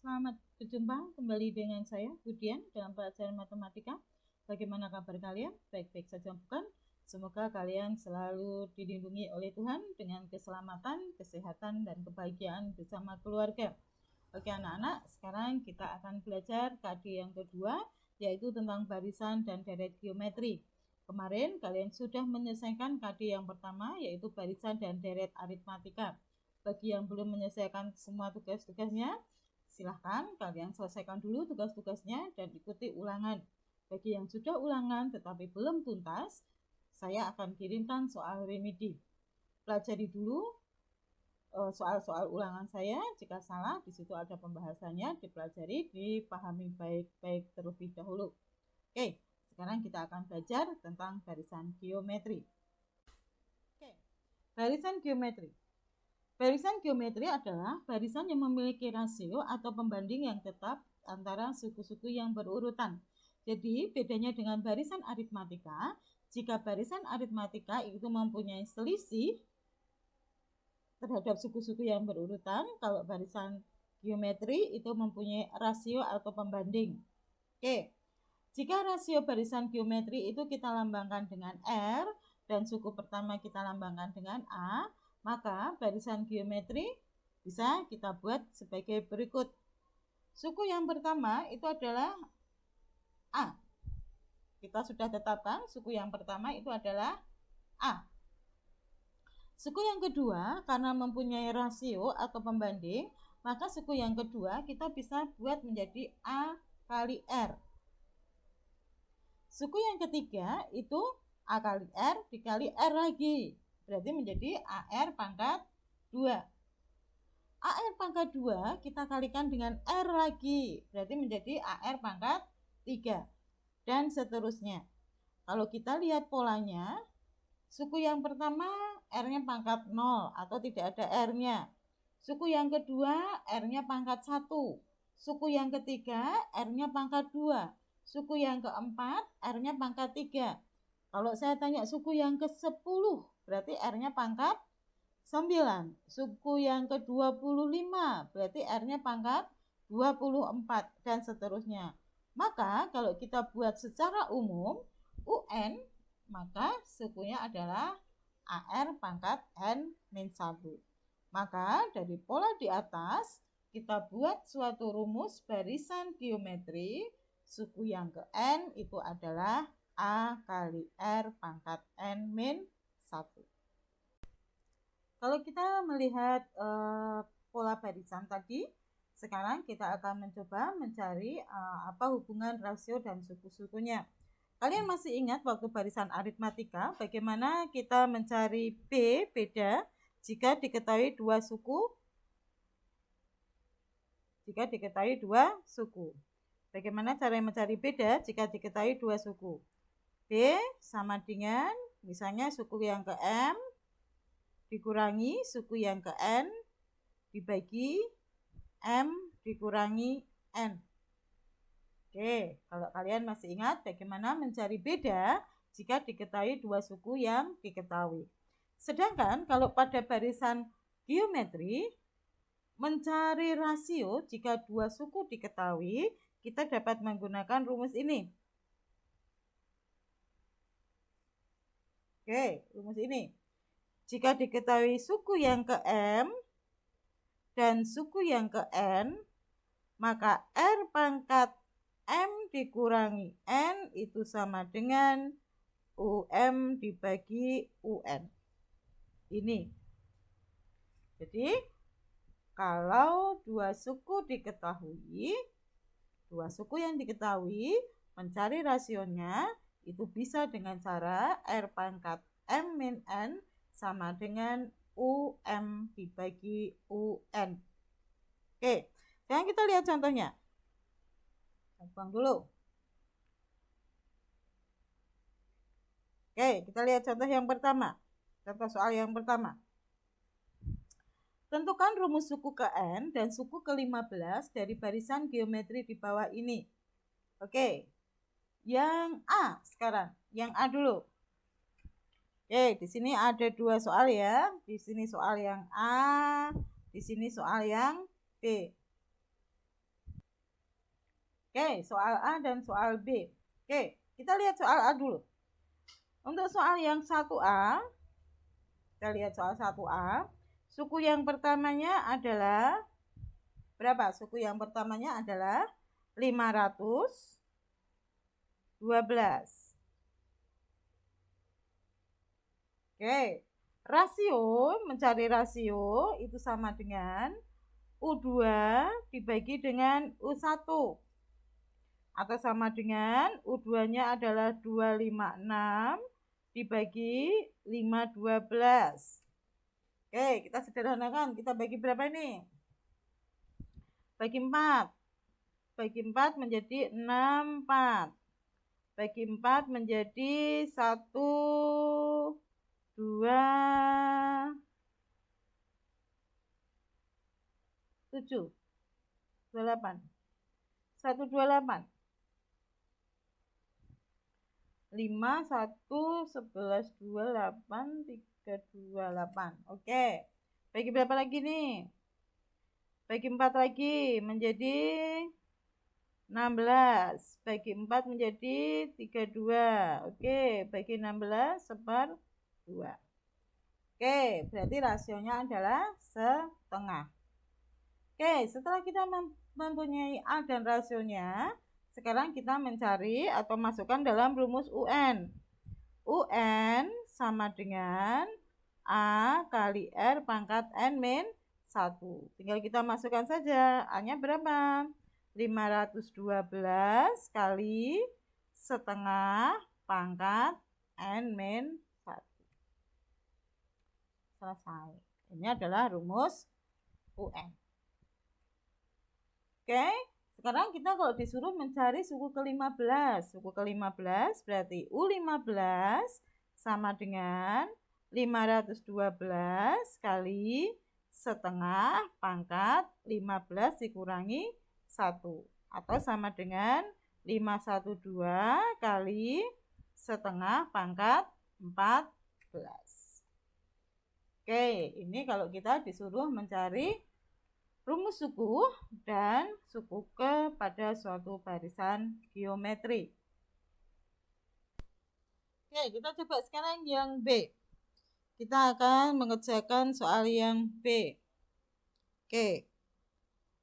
Selamat berjumpa kembali dengan saya, Budian, dalam pelajaran matematika. Bagaimana kabar kalian? Baik-baik saja bukan? Semoga kalian selalu dilindungi oleh Tuhan dengan keselamatan, kesehatan, dan kebahagiaan bersama keluarga. Oke anak-anak, sekarang kita akan belajar KD yang kedua, yaitu tentang barisan dan deret geometri. Kemarin kalian sudah menyelesaikan KD yang pertama, yaitu barisan dan deret aritmatika. Bagi yang belum menyelesaikan semua tugas-tugasnya, silahkan kalian selesaikan dulu tugas-tugasnya dan ikuti ulangan. Bagi yang sudah ulangan tetapi belum tuntas, saya akan kirimkan soal remedi. Pelajari dulu soal-soal ulangan saya. Jika salah, di situ ada pembahasannya, dipelajari, dipahami baik-baik terlebih dahulu. Oke, sekarang kita akan belajar tentang barisan geometri. Oke, barisan geometri. Barisan geometri adalah barisan yang memiliki rasio atau pembanding yang tetap antara suku-suku yang berurutan. Jadi, bedanya dengan barisan aritmatika, jika barisan aritmatika itu mempunyai selisih terhadap suku-suku yang berurutan, kalau barisan geometri itu mempunyai rasio atau pembanding. Oke, jika rasio barisan geometri itu kita lambangkan dengan R dan suku pertama kita lambangkan dengan A, maka barisan geometri bisa kita buat sebagai berikut. Suku yang pertama itu adalah A. Kita sudah tetapkan suku yang pertama itu adalah A. Suku yang kedua, karena mempunyai rasio atau pembanding, maka suku yang kedua kita bisa buat menjadi A kali R. Suku yang ketiga itu A kali R dikali R lagi. Berarti menjadi AR pangkat 2. AR pangkat 2 kita kalikan dengan R lagi. Berarti menjadi AR pangkat 3. Dan seterusnya. Kalau kita lihat polanya, suku yang pertama R-nya pangkat 0 atau tidak ada R-nya. Suku yang kedua R-nya pangkat 1. Suku yang ketiga R-nya pangkat 2. Suku yang keempat R-nya pangkat 3. Kalau saya tanya suku yang ke-10, berarti R-nya pangkat 9. Suku yang ke-25, berarti R-nya pangkat 24, dan seterusnya. Maka kalau kita buat secara umum, UN, maka sukunya adalah AR pangkat N-1. Maka dari pola di atas, kita buat suatu rumus barisan geometri, suku yang ke N itu adalah A kali R pangkat N-1. Kalau kita melihat pola barisan tadi, sekarang kita akan mencoba mencari apa hubungan rasio dan suku-sukunya. Kalian masih ingat waktu barisan aritmatika bagaimana kita mencari B beda jika diketahui dua suku? Jika diketahui dua suku. Bagaimana cara mencari beda jika diketahui dua suku? B sama dengan misalnya suku yang ke M dikurangi suku yang ke N dibagi M dikurangi N. Oke, kalau kalian masih ingat bagaimana mencari beda jika diketahui dua suku yang diketahui. Sedangkan kalau pada barisan geometri, mencari rasio jika dua suku diketahui, kita dapat menggunakan rumus ini. Oke, rumus ini. Jika diketahui suku yang ke M dan suku yang ke N, maka R pangkat M dikurangi N itu sama dengan UM dibagi UN. Ini. Jadi, kalau dua suku yang diketahui, mencari rasionya itu bisa dengan cara R pangkat M min N sama dengan UM dibagi UN. Oke, sekarang kita lihat contohnya. Buang dulu. Oke, kita lihat contoh yang pertama. Contoh soal yang pertama. Tentukan rumus suku ke N dan suku ke-15 dari barisan geometri di bawah ini. Oke, yang A sekarang. Yang A dulu. Oke, di sini ada dua soal ya. Di sini soal yang A, di sini soal yang B. Oke, soal A dan soal B. Oke, kita lihat soal A dulu. Untuk soal yang 1A, kita lihat soal 1A. Suku yang pertamanya adalah berapa? Suku yang pertamanya adalah 512. Oke, mencari rasio itu sama dengan U2 dibagi dengan U1. Atau sama dengan U2-nya adalah 256 dibagi 512. Oke, kita sederhanakan. Kita bagi berapa ini? Bagi 4. Bagi 4 menjadi 64. Bagi 4 menjadi 1, 2, 7, 28. 128. 5, 1, 11, 28, 3, 28. Oke. Bagi berapa lagi nih? Bagi 4 lagi menjadi 16. Bagi 4 menjadi 32. Oke, bagi 16 1/2. Oke, berarti rasionya adalah setengah. Oke, setelah kita mempunyai A dan rasionya, sekarang kita mencari atau masukkan dalam rumus UN. UN sama dengan A kali R pangkat N min 1. Tinggal kita masukkan saja. A-nya berapa? 512 kali setengah pangkat N min 1. Selesai. Ini adalah rumus UN. Oke. Sekarang kita kalau disuruh mencari suku ke-15. Suku ke-15 berarti U15 sama dengan 512 kali setengah pangkat 15 dikurangi 1. Atau sama dengan 512 kali setengah pangkat 14. Oke, ini kalau kita disuruh mencari rumus suku dan suku kepada suatu barisan geometri. Oke, kita coba sekarang yang B. Kita akan mengerjakan soal yang B. Oke,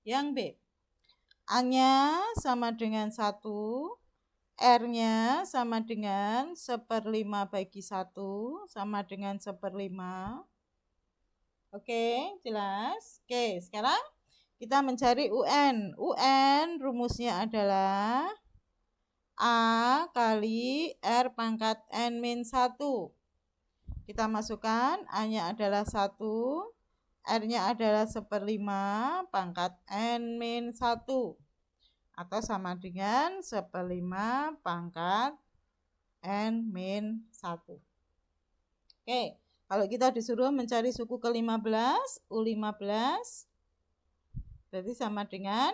yang B. A-nya sama dengan 1, R-nya sama dengan 1/5 bagi 1 sama dengan 1/5. Oke, jelas. Oke, sekarang kita mencari UN. UN rumusnya adalah A kali R pangkat N min 1. Kita masukkan, A-nya adalah 1, R-nya adalah 1/5 pangkat N min 1. Atau sama dengan 1/5 pangkat N min 1. Oke. Kalau kita disuruh mencari suku ke-15, U15, berarti sama dengan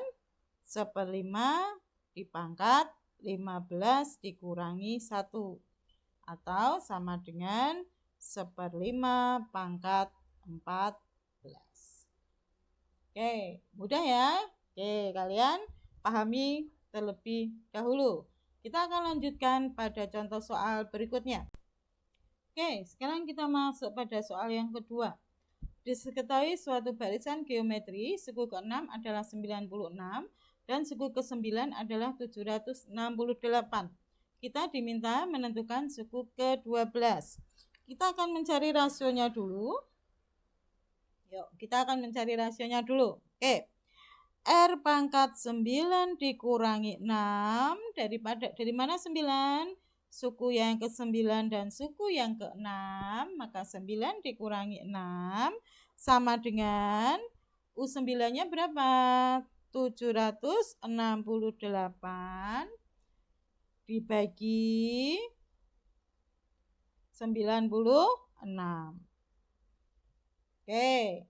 1/5 dipangkat 15 dikurangi 1. Atau sama dengan 1/5 pangkat 14. Oke, mudah ya? Oke, kalian pahami terlebih dahulu. Kita akan lanjutkan pada contoh soal berikutnya. Oke, sekarang kita masuk pada soal yang kedua. Diketahui suatu barisan geometri, suku ke-6 adalah 96 dan suku ke-9 adalah 768. Kita diminta menentukan suku ke-12. Kita akan mencari rasionya dulu. Yuk, kita akan mencari rasionya dulu. Oke. R pangkat 9 dikurangi 6 dari mana 9? Suku yang ke-9 dan suku yang ke-6, maka 9 dikurangi 6 sama dengan U9-nya berapa? 768 dibagi 96. Oke.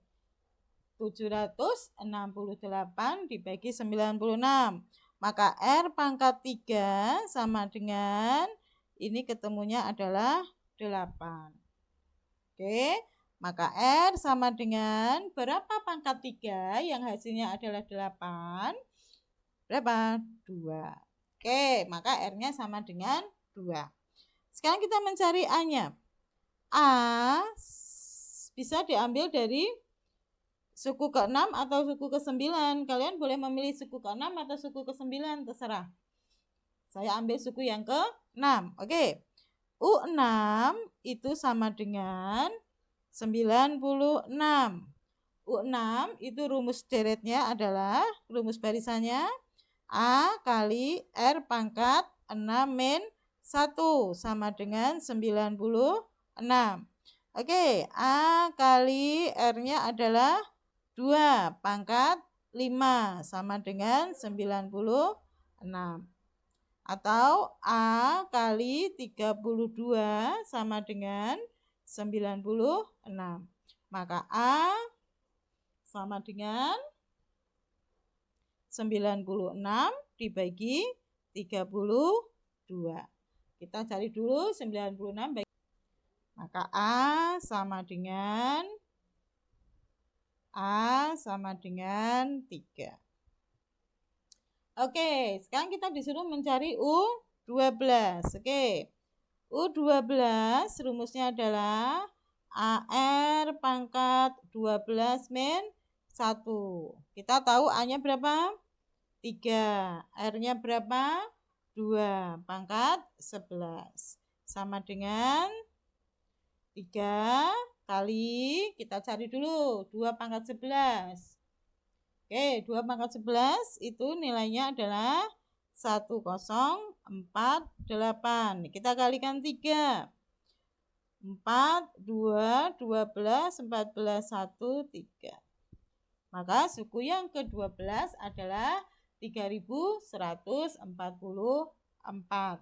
768 dibagi 96. Maka R pangkat 3 sama dengan ini ketemunya adalah 8. Oke, maka R sama dengan berapa pangkat 3 yang hasilnya adalah 8? berapa? 2. Oke, maka R-nya sama dengan 2. Sekarang kita mencari A-nya. A bisa diambil dari suku ke-6 atau suku ke-9. Kalian boleh memilih suku ke-6 atau suku ke-9, terserah. Saya ambil suku yang ke-6. Oke. U6 itu sama dengan 96. U6 itu rumus deretnya adalah, rumus barisannya A kali R pangkat 6 min 1 sama dengan 96. Oke, A kali R-nya adalah 2 pangkat 5 sama dengan 96. Atau A kali 32 sama dengan 96. Maka A sama dengan 96 dibagi 32. Kita cari dulu 96 bagi. Maka A sama dengan 3. Oke, sekarang kita disuruh mencari U12. Oke. U12 rumusnya adalah AR pangkat 12 min 1. Kita tahu A-nya berapa? 3. R-nya berapa? 2 pangkat 11. Sama dengan 3 kali, kita cari dulu 2 pangkat 11. Oke, 2 pangkat 11 itu nilainya adalah 1048. Kita kalikan 3. 4, 2, 12, 14, 1, 3. Maka suku yang ke-12 adalah 3144.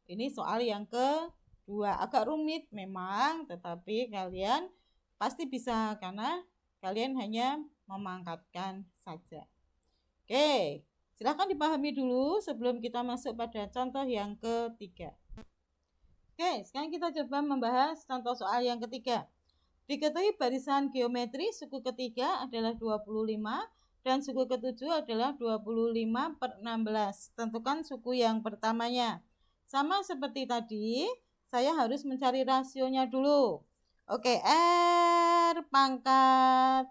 Ini soal yang kedua. Agak rumit memang, tetapi kalian pasti bisa karena kalian hanya memangkatkan saja. Oke, silahkan dipahami dulu sebelum kita masuk pada contoh yang ketiga. Oke, sekarang kita coba membahas contoh soal yang ketiga. Diketahui barisan geometri suku ketiga adalah 25 dan suku ketujuh adalah 25/16. Tentukan suku yang pertamanya. Sama seperti tadi, saya harus mencari rasionya dulu. Oke, R pangkat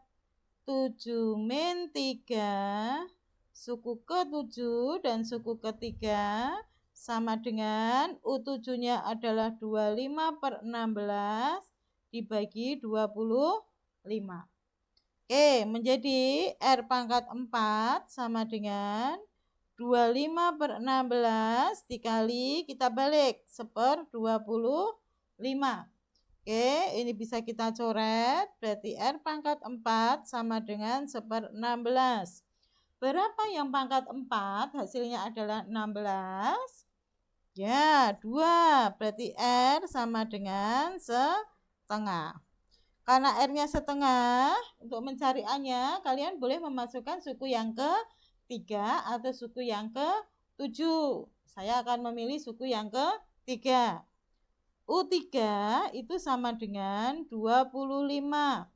7 min 3 suku ke-7 dan suku ketiga sama dengan U7-nya adalah 25/16 dibagi 25. Oke, menjadi R pangkat 4 sama dengan 25/16 dikali, kita balik, 1/25. Oke, ini bisa kita coret, berarti R pangkat 4 sama dengan 1/16. Berapa yang pangkat 4? Hasilnya adalah 16. Ya, 2. Berarti R sama dengan setengah. Karena R-nya setengah, untuk mencari A-nya, kalian boleh memasukkan suku yang ke-3 atau suku yang ke-7. Saya akan memilih suku yang ke-3. U3 itu sama dengan 25.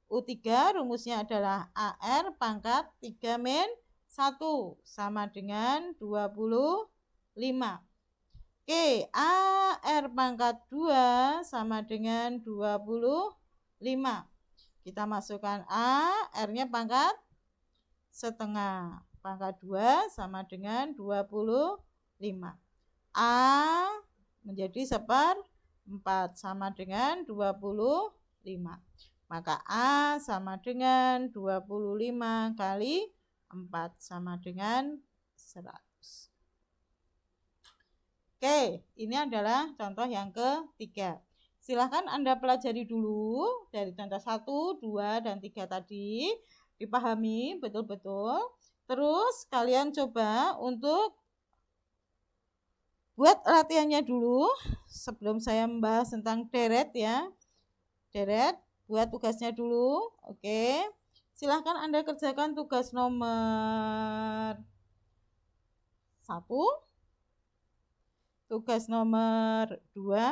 U3 rumusnya adalah AR pangkat 3 min 1 sama dengan 25. Oke, AR pangkat 2 sama dengan 25. Kita masukkan A, R-nya pangkat setengah. Pangkat 2 sama dengan 25. A menjadi 1/4 sama dengan 25. Maka A sama dengan 25 kali 4 sama dengan 100. Oke, ini adalah contoh yang ketiga. Silahkan Anda pelajari dulu dari contoh 1, 2, dan 3 tadi. Dipahami betul-betul. Terus kalian coba untuk buat latihannya dulu sebelum saya membahas tentang deret ya. Deret, buat tugasnya dulu. Oke. Silahkan Anda kerjakan tugas nomor 1. Tugas nomor 2,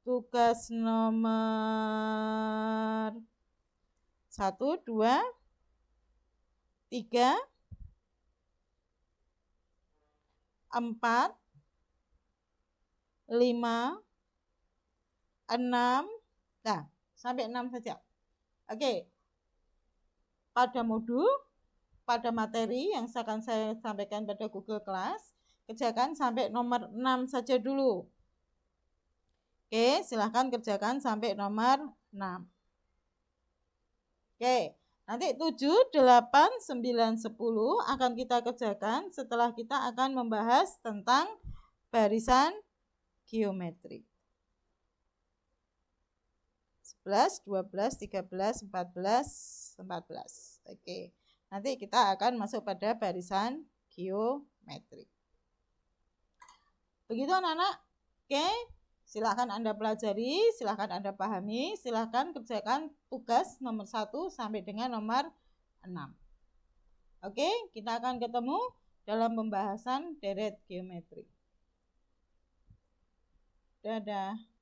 tugas nomor 1, 2, 3, 4, 5, 6, nah sampai 6 saja. Oke, pada modul, pada materi yang akan saya sampaikan pada Google Class, kerjakan sampai nomor 6 saja dulu. Oke, silahkan kerjakan sampai nomor 6. Oke, nanti 7, 8, 9, 10 akan kita kerjakan setelah kita akan membahas tentang barisan geometri. 11, 12, 13, 14, 14. Oke, nanti kita akan masuk pada barisan geometri. Begitu anak-anak? Oke, silakan Anda pelajari, silakan Anda pahami, silakan kerjakan tugas nomor 1 sampai dengan nomor 6. Oke, kita akan ketemu dalam pembahasan deret geometri. Dadah.